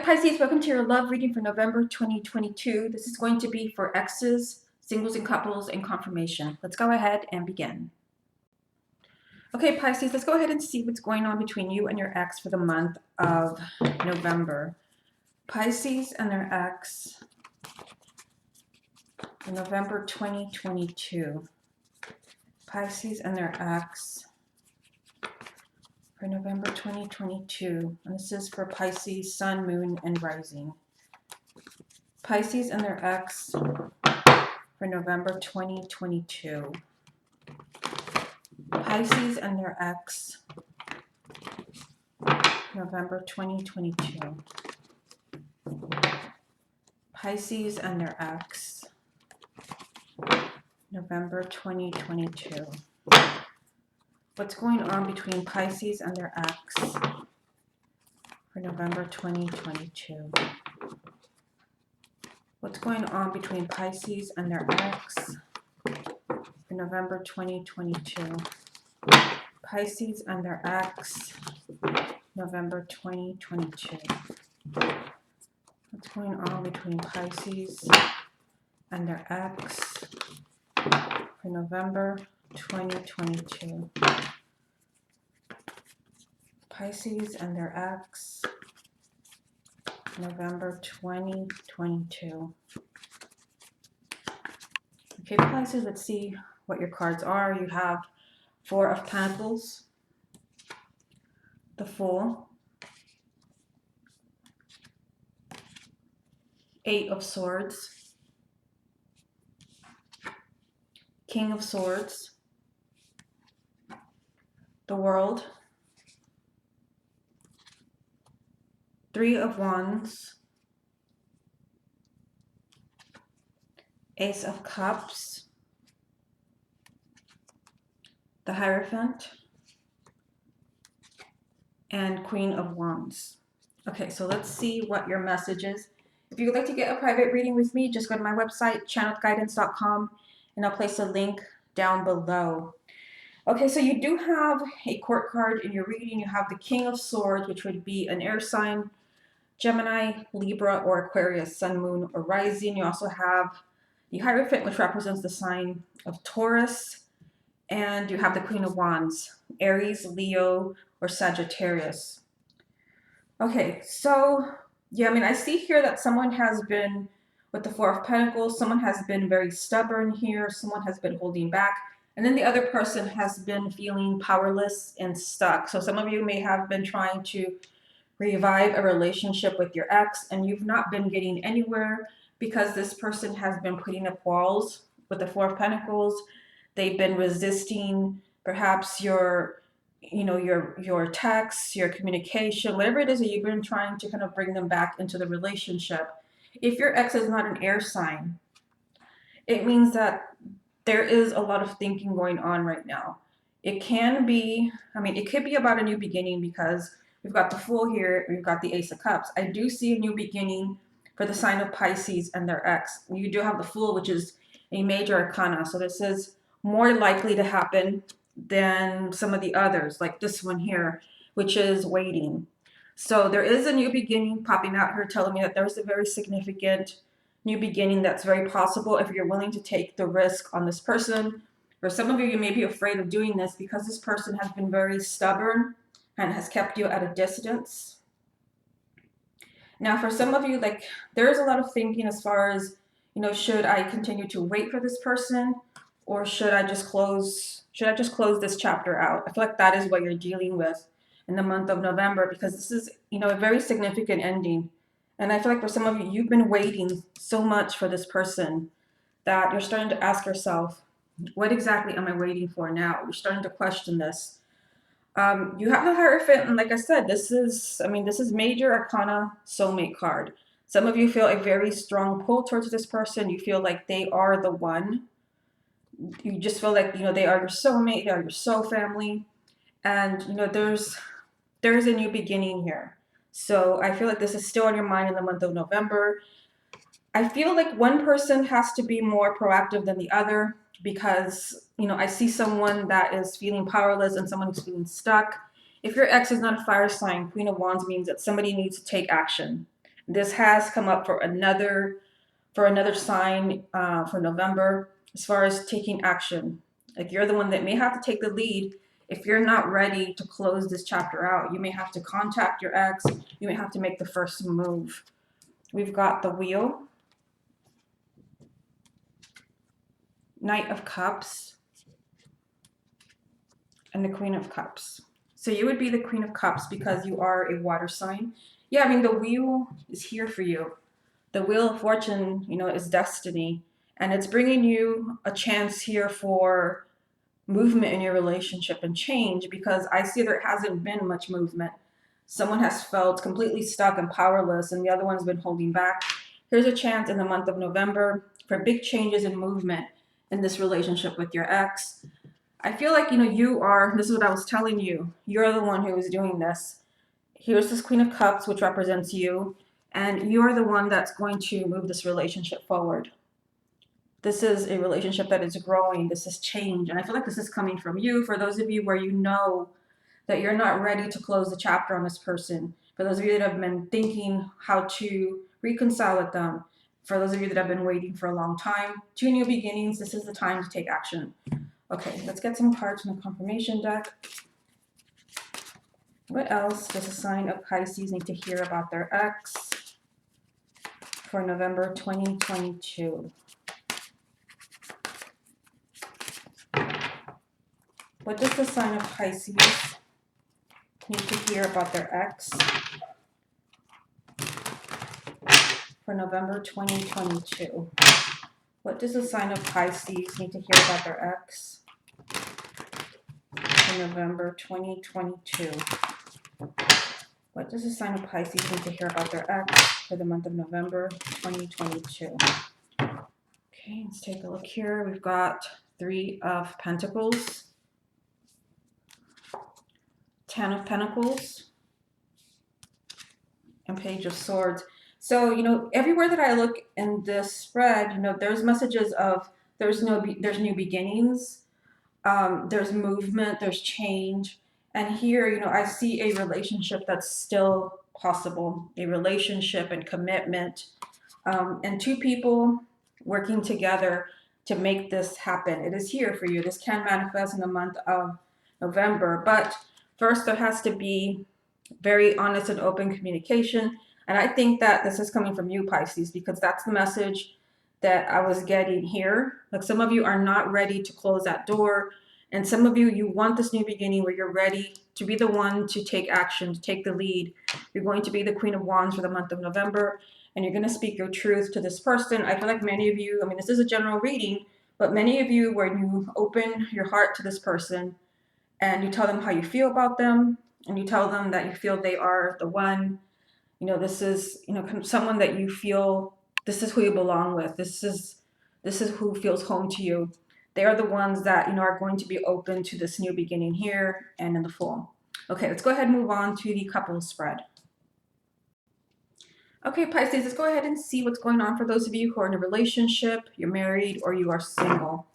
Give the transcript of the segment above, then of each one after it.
Pisces, welcome to your love reading for November 2022. This is going to be for exes, singles and couples, and confirmation. Let's go ahead and begin. Okay, Pisces, let's go ahead and see what's going on between you and your ex for the month of November. Pisces and their ex in November 2022. Pisces and their ex for November 2022. And this is for Pisces, Sun, Moon, and Rising. Pisces and their ex for November 2022. Pisces and their ex, November 2022. Pisces and their ex, November 2022. What's going on between Pisces and their ex for November 2022? What's going on between Pisces and their ex for November 2022? Pisces and their ex, November 2022. What's going on between Pisces and their ex for November 2022? Pisces and their ex, November 2022. Okay, Pisces, let's see what your cards are. You have Four of Pentacles, the Fool, Eight of Swords, King of Swords, the World, Three of Wands, Ace of Cups, the Hierophant, and Queen of Wands. Okay, so let's see what your message is. If you would like to get a private reading with me, just go to my website, channelguidance.com, and I'll place a link down below. Okay, so you do have a court card in your reading. You have the King of Swords, which would be an air sign, Gemini, Libra, or Aquarius, Sun, Moon, or Rising. You also have the Hierophant, which represents the sign of Taurus. And you have the Queen of Wands, Aries, Leo, or Sagittarius. Okay, so yeah, I see here that someone has been, with the Four of Pentacles, someone has been very stubborn here, someone has been holding back, and then the other person has been feeling powerless and stuck. So some of you may have been trying to revive a relationship with your ex, and you've not been getting anywhere because this person has been putting up walls with the Four of Pentacles. They've been resisting perhaps your texts, your communication, whatever it is that you've been trying to kind of bring them back into the relationship. If your ex is not an air sign, it means that there is a lot of thinking going on right now. It can be, it could be about a new beginning because we've got the Fool here, we've got the Ace of Cups. I do see a new beginning for the sign of Pisces and their ex. You do have the Fool, which is a major arcana. So this is more likely to happen than some of the others, like this one here, which is waiting. So there is a new beginning popping out here telling me that there's a very significant new beginning that's very possible if you're willing to take the risk on this person. For some of you, you may be afraid of doing this because this person has been very stubborn and has kept you at a distance. Now, for some of you, there is a lot of thinking as far as, should I continue to wait for this person, or should I just close this chapter out? I feel like that is what you're dealing with in the month of November, because this is, a very significant ending. And I feel like for some of you, you've been waiting so much for this person that you're starting to ask yourself, what exactly am I waiting for now? You're starting to question this. You have the Hierophant, and like I said, this is major arcana soulmate card. Some of you feel a very strong pull towards this person. You feel like they are the one. You just feel like, they are your soulmate, they are your soul family. And, there's a new beginning here. So I feel like this is still on your mind in the month of November. I feel like one person has to be more proactive than the other because, I see someone that is feeling powerless and someone who's feeling stuck. If your ex is not a fire sign, Queen of Wands means that somebody needs to take action. This has come up for another sign for November as far as taking action. Like you're the one that may have to take the lead. If you're not ready to close this chapter out, you may have to contact your ex. You may have to make the first move. We've got the Wheel, Knight of Cups, and the Queen of Cups. So you would be the Queen of Cups because you are a water sign. Yeah, I mean, the Wheel is here for you. The Wheel of Fortune, is destiny. And it's bringing you a chance here for movement in your relationship and change, because I see there hasn't been much movement. Someone has felt completely stuck and powerless, and the other one's been holding back. Here's a chance in the month of November for big changes and movement in this relationship with your ex. I feel like, this is what I was telling you, you're the one who is doing this. Here's this Queen of Cups, which represents you, and you're the one that's going to move this relationship forward. This is a relationship that is growing. This is change. And I feel like this is coming from you. For those of you where you know that you're not ready to close the chapter on this person. For those of you that have been thinking how to reconcile with them. For those of you that have been waiting for a long time. 2 new beginnings. This is the time to take action. Okay, let's get some cards from the confirmation deck. What else does a sign of Pisces need to hear about their ex for November 2022? What does the sign of Pisces need to hear about their ex for November 2022? What does the sign of Pisces need to hear about their ex for November 2022? What does the sign of Pisces need to hear about their ex for the month of November 2022? Okay, let's take a look here. We've got 3 of Pentacles, 10 of Pentacles, and Page of Swords. So, everywhere that I look in this spread, there's messages of there's new beginnings, there's movement, there's change. And here, I see a relationship that's still possible, a relationship and commitment, and 2 people working together to make this happen. It is here for you. This can manifest in the month of November. But first, there has to be very honest and open communication. And I think that this is coming from you, Pisces, because that's the message that I was getting here. Like some of you are not ready to close that door. And some of you want this new beginning where you're ready to be the one to take action, to take the lead. You're going to be the Queen of Wands for the month of November, and you're going to speak your truth to this person. I feel like many of you, this is a general reading, but many of you, when you open your heart to this person and you tell them how you feel about them, and you tell them that you feel they are the one, this is, someone that you feel this is who you belong with. This is who feels home to you. They are the ones that, are going to be open to this new beginning here and in the fall. Okay, let's go ahead and move on to the couples spread. Okay, Pisces, let's go ahead and see what's going on for those of you who are in a relationship, you're married, or you are single.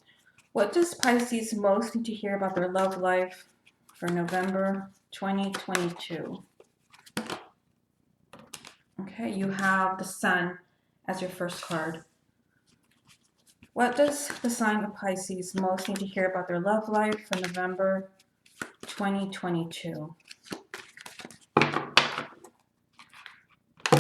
What does Pisces most need to hear about their love life for November 2022? Okay, you have the Sun as your first card. What does the sign of Pisces most need to hear about their love life for November 2022?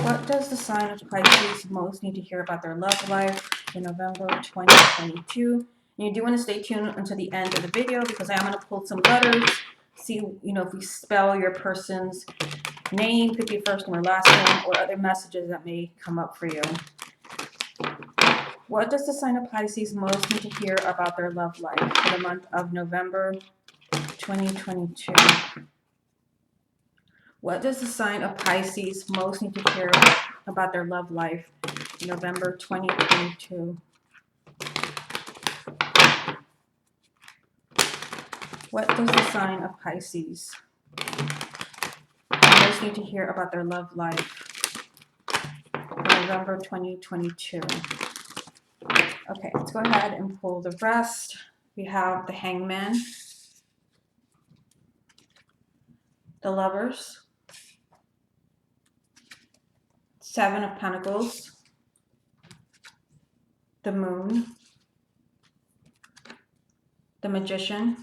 What does the sign of Pisces most need to hear about their love life for November 2022? And you do want to stay tuned until the end of the video because I am going to pull some letters, see, if we spell your person's name, could be first name or last name, or other messages that may come up for you. What does the sign of Pisces most need to hear about their love life for the month of November 2022? What does the sign of Pisces most need to hear about their love life in November 2022? What does the sign of Pisces most need to hear about their love life in November 2022? Okay, let's go ahead and pull the rest. We have the Hangman, the Lovers, Seven of Pentacles, the Moon, the Magician,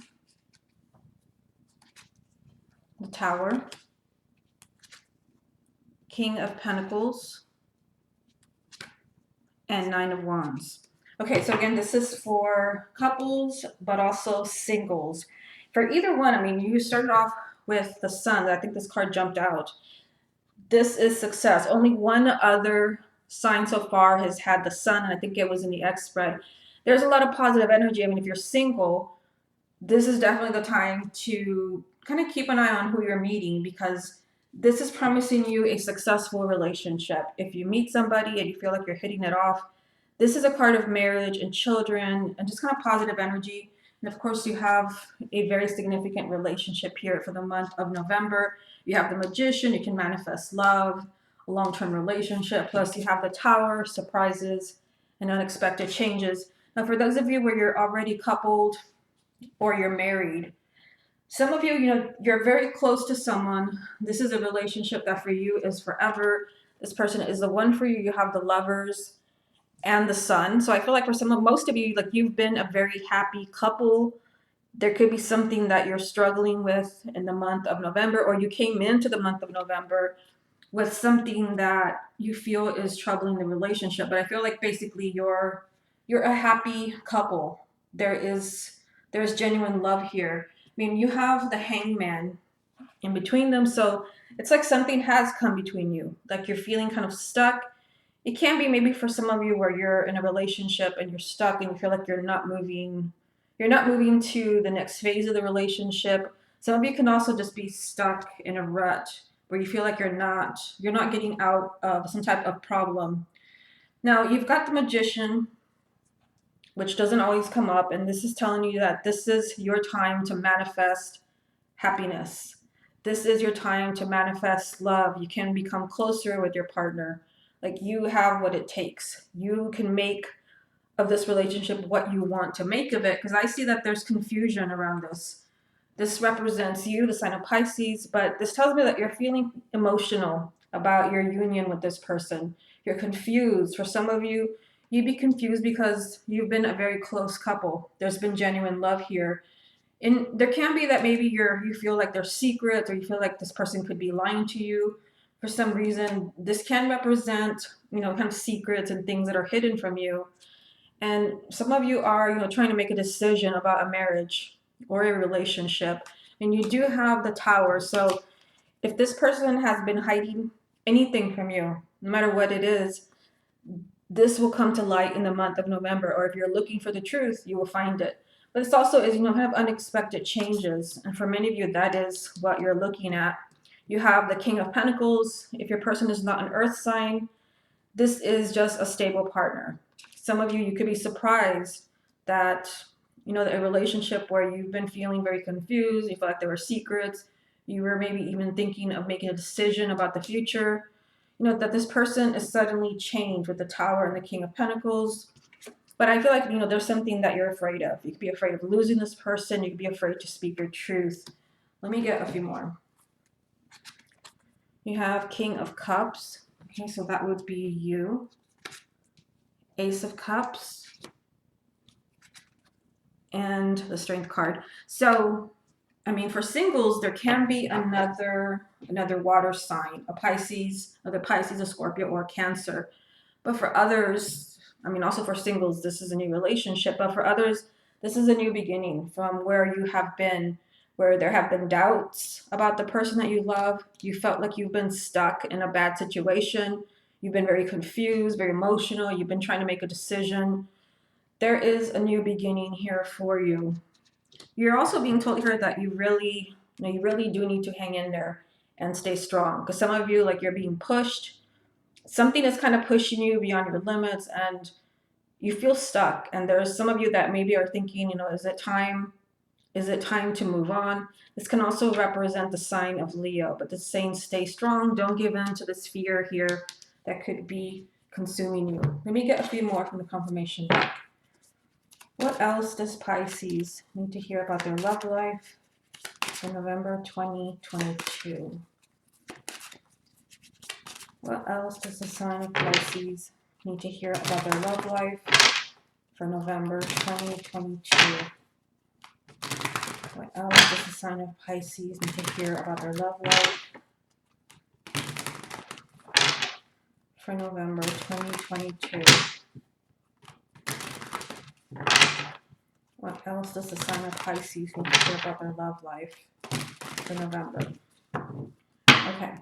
the Tower, King of Pentacles, and Nine of Wands. Okay, so again, this is for couples, but also singles. For either one, I mean, you started off with the Sun. I think this card jumped out. This is success. Only one other sign so far has had the Sun, and I think it was in the X spread. There's a lot of positive energy. I mean, if you're single, this is definitely the time to kind of keep an eye on who you're meeting, because this is promising you a successful relationship. If you meet somebody and you feel like you're hitting it off, this is a card of marriage and children and just kind of positive energy. And of course, you have a very significant relationship here for the month of November. You have the Magician, you can manifest love, a long-term relationship. Plus, you have the Tower, surprises, and unexpected changes. Now, for those of you where you're already coupled or you're married, some of you, you're very close to someone. This is a relationship that for you is forever. This person is the one for you. You have the Lovers and the Sun. So I feel like for most of you, like you've been a very happy couple. There could be something that you're struggling with in the month of November, or you came into the month of November with something that you feel is troubling the relationship. But I feel like basically you're a happy couple. There's genuine love here. I mean, you have the Hangman in between them, so it's like something has come between you. Like you're feeling kind of stuck. It can be maybe for some of you where you're in a relationship and you're stuck and you feel like you're not moving to the next phase of the relationship. Some of you can also just be stuck in a rut where you feel like you're not getting out of some type of problem. Now, you've got the Magician, which doesn't always come up, and this is telling you that this is your time to manifest happiness. This is your time to manifest love. You can become closer with your partner. Like you have what it takes. You can make of this relationship what you want to make of it, because I see that there's confusion around this. This represents you, the sign of Pisces, but this tells me that you're feeling emotional about your union with this person. You're confused. For some of you, you'd be confused because you've been a very close couple. There's been genuine love here. And there can be that maybe you feel like there's secrets, or you feel like this person could be lying to you for some reason. This can represent, kind of secrets and things that are hidden from you. And some of you are, trying to make a decision about a marriage or a relationship. And you do have the Tower. So if this person has been hiding anything from you, no matter what it is, this will come to light in the month of November. Or if you're looking for the truth, you will find it. But this also is, kind of unexpected changes. And for many of you, that is what you're looking at. You have the King of Pentacles. If your person is not an earth sign, this is just a stable partner. Some of you could be surprised that, that a relationship where you've been feeling very confused, you feel like there were secrets, you were maybe even thinking of making a decision about the future, that this person is suddenly changed with the Tower and the King of Pentacles. But I feel like, there's something that you're afraid of. You could be afraid of losing this person. You could be afraid to speak your truth. Let me get a few more. You have King of Cups. Okay, so that would be you. Ace of Cups. And the Strength card. So, I mean, for singles, there can be another water sign, a Pisces, a Scorpio, or a Cancer. But for others, I mean, also for singles, this is a new relationship. But for others, this is a new beginning from where you have been, where there have been doubts about the person that you love. You felt like you've been stuck in a bad situation. You've been very confused, very emotional. You've been trying to make a decision. There is a new beginning here for you. You're also being told here that you really do need to hang in there and stay strong. Because some of you, like, you're being pushed. Something is kind of pushing you beyond your limits, and you feel stuck. And there's some of you that maybe are thinking, is it time to move on? This can also represent the sign of Leo, but it's saying stay strong. Don't give in to this fear here that could be consuming you. Let me get a few more from the confirmation deck. What else does Pisces need to hear about their love life in November 2022? What else does the sign of Pisces need to hear about their love life for November 2022? What else does the sign of Pisces need to hear about their love life for November 2022? What else does the sign of Pisces need to hear about their love life for November? Okay.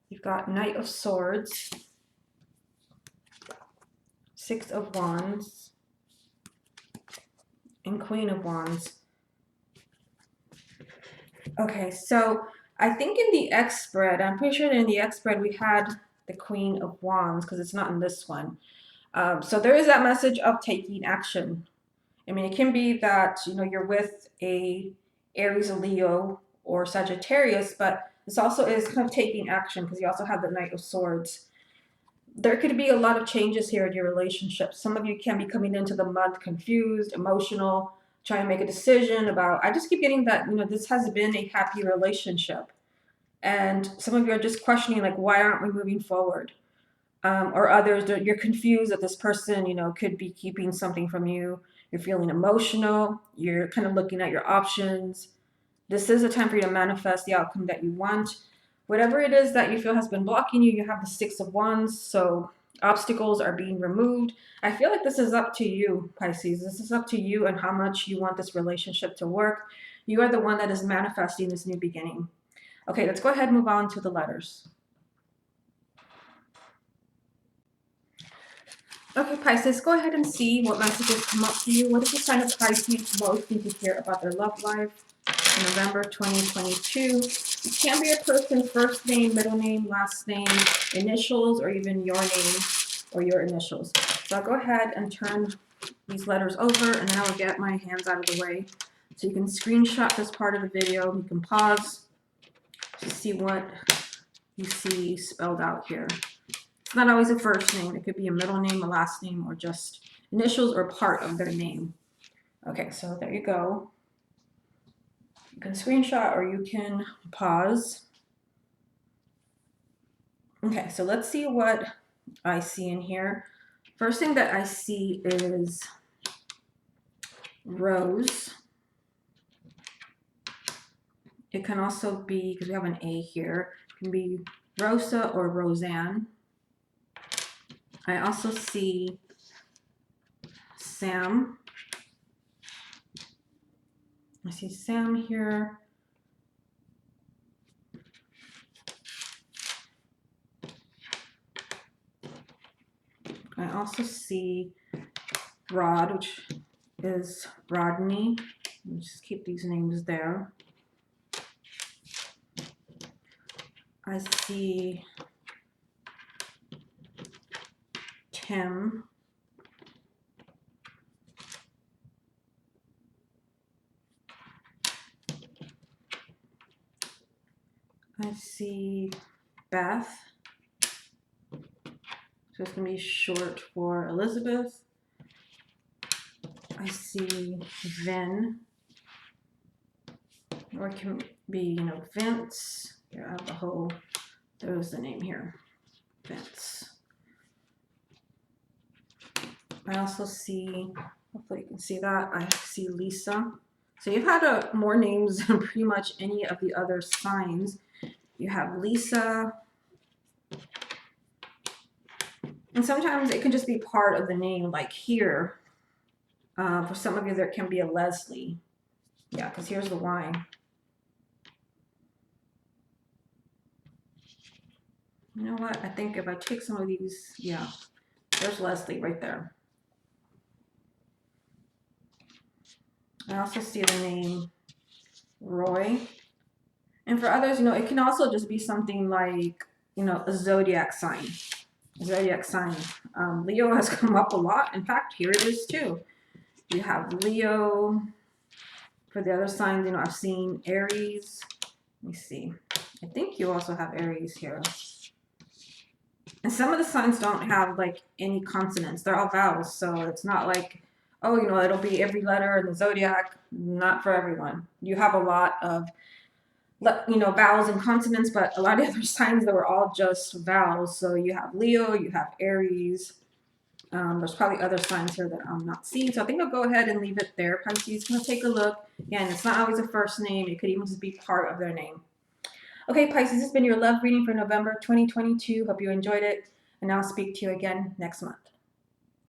You've got Knight of Swords, Six of Wands, and Queen of Wands. Okay, so I think in the X spread, I'm pretty sure in the X spread we had the Queen of Wands because it's not in this one. So there is that message of taking action. I mean, it can be that, you know, you're with a Aries, a Leo, or Sagittarius, but this also is kind of taking action because you also have the Knight of Swords. There could be a lot of changes here in your relationship. Some of you can be coming into the month confused, emotional, trying to make a decision about, I just keep getting that, you know, this has been a happy relationship. And some of you are just questioning, like, why aren't we moving forward? Or others, you're confused that this person, you know, could be keeping something from you. You're feeling emotional. You're kind of looking at your options. This is a time for you to manifest the outcome that you want. Whatever it is that you feel has been blocking you, you have the Six of Wands, so obstacles are being removed. I feel like this is up to you, Pisces. This is up to you and how much you want this relationship to work. You are the one that is manifesting this new beginning. Okay, let's go ahead and move on to the letters. Okay, Pisces, go ahead and see what messages come up for you. What does the sign of Pisces most need to hear about their love life in November 2022? It can be a person's first name, middle name, last name, initials, or even your name or your initials. So I'll go ahead and turn these letters over, and then I'll get my hands out of the way. So you can screenshot this part of the video. You can pause to see what you see spelled out here. It's not always a first name. It could be a middle name, a last name, or just initials or part of their name. Okay, so there you go. You can screenshot or you can pause. Okay, so let's see what I see in here. First thing that I see is Rose. It can also be, because we have an A here, it can be Rosa or Roseanne. I also see Sam. I see Sam here. I also see Rod, which is Rodney. Let's just keep these names there. I see Tim. I see Beth. So it's going to be short for Elizabeth. I see Vin. Or it can be, you know, Vince. Here, I have the whole, there's the name here. Vince. I also see, hopefully you can see that, I see Lisa. So you've had more names than pretty much any of the other signs. You have Lisa. And sometimes it can just be part of the name, like here. For some of you, there can be a Leslie. Yeah, because here's the Y. You know what? I think if I take some of these, yeah, there's Leslie right there. I also see the name Roy. And for others, you know, it can also just be something like, you know, a zodiac sign. Zodiac sign. Leo has come up a lot. In fact, here it is too. You have Leo. For the other signs, you know, I've seen Aries. Let me see. I think you also have Aries here. And some of the signs don't have like any consonants. They're all vowels. So it's not like, oh, you know, it'll be every letter in the zodiac. Not for everyone. You have a lot of vowels and consonants, but a lot of other signs that were all just vowels. So you have Leo, you have Aries. There's probably other signs here that I'm not seeing. So I think I'll go ahead and leave it there. Pisces, gonna take a look. Again, it's not always a first name. It could even just be part of their name. Okay, Pisces, this has been your love reading for November 2022. Hope you enjoyed it. And I'll speak to you again next month.